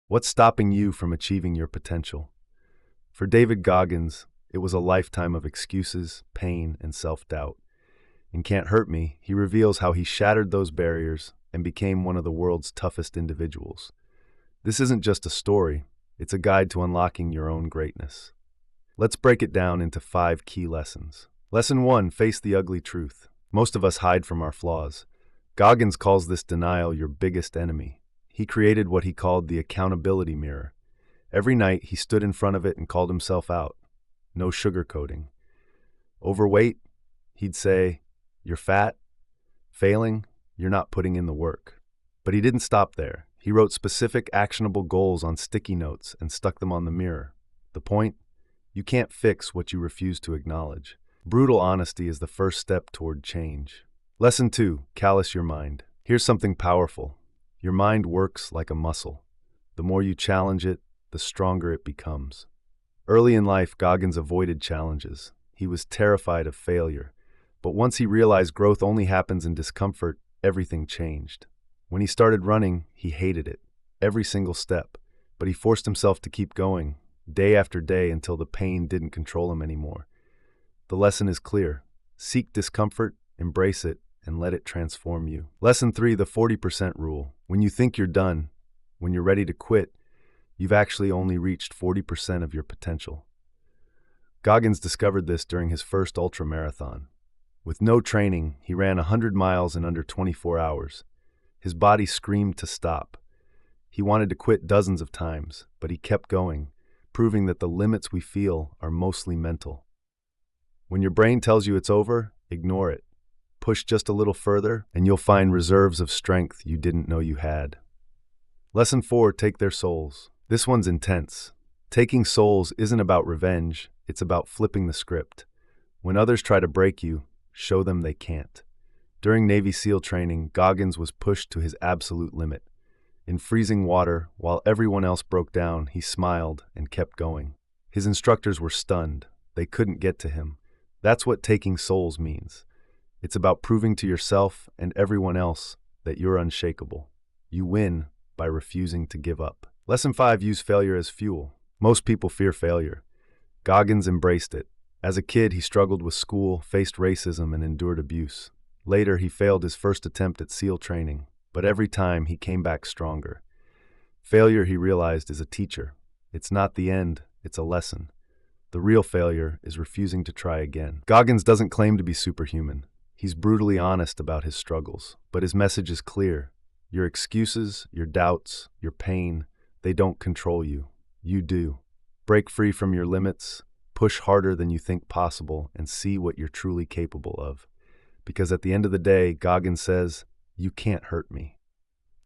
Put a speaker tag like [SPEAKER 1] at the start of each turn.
[SPEAKER 1] What's stopping you from achieving your potential? For David Goggins, it was a lifetime of excuses, pain, and self-doubt. In Can't Hurt Me, he reveals how he shattered those barriers and became one of the world's toughest individuals. This isn't just a story, it's a guide to unlocking your own greatness. Let's break it down into 5 key lessons. Lesson 1, face the ugly truth. Most of us hide from our flaws. Goggins calls this denial your biggest enemy. He created what he called the accountability mirror. Every night, he stood in front of it and called himself out. No sugarcoating. Overweight? He'd say, "You're fat. Failing? You're not putting in the work." But he didn't stop there. He wrote specific, actionable goals on sticky notes and stuck them on the mirror. The point? You can't fix what you refuse to acknowledge. Brutal honesty is the first step toward change. Lesson 2, callous your mind. Here's something powerful. Your mind works like a muscle. The more you challenge it, the stronger it becomes. Early in life, Goggins avoided challenges. He was terrified of failure. But once he realized growth only happens in discomfort, everything changed. When he started running, he hated it, every single step. But he forced himself to keep going, day after day, until the pain didn't control him anymore. The lesson is clear. Seek discomfort, embrace it, and let it transform you. Lesson 3, the 40% rule. When you think you're done, when you're ready to quit, you've actually only reached 40% of your potential. Goggins discovered this during his first ultramarathon. With no training, he ran 100 miles in under 24 hours. His body screamed to stop. He wanted to quit dozens of times, but he kept going, proving that the limits we feel are mostly mental. When your brain tells you it's over, ignore it. Push just a little further, and you'll find reserves of strength you didn't know you had. Lesson 4, take their souls. This one's intense. Taking souls isn't about revenge, it's about flipping the script. When others try to break you, show them they can't. During Navy SEAL training, Goggins was pushed to his absolute limit. In freezing water, while everyone else broke down, he smiled and kept going. His instructors were stunned. They couldn't get to him. That's what taking souls means. It's about proving to yourself and everyone else that you're unshakable. You win by refusing to give up. Lesson 5, use failure as fuel. Most people fear failure. Goggins embraced it. As a kid, he struggled with school, faced racism, and endured abuse. Later, he failed his first attempt at SEAL training, but every time he came back stronger. Failure, he realized, is a teacher. It's not the end, it's a lesson. The real failure is refusing to try again. Goggins doesn't claim to be superhuman. He's brutally honest about his struggles, but his message is clear. Your excuses, your doubts, your pain, they don't control you. You do. Break free from your limits, push harder than you think possible, and see what you're truly capable of. Because at the end of the day, Goggins says, you can't hurt me.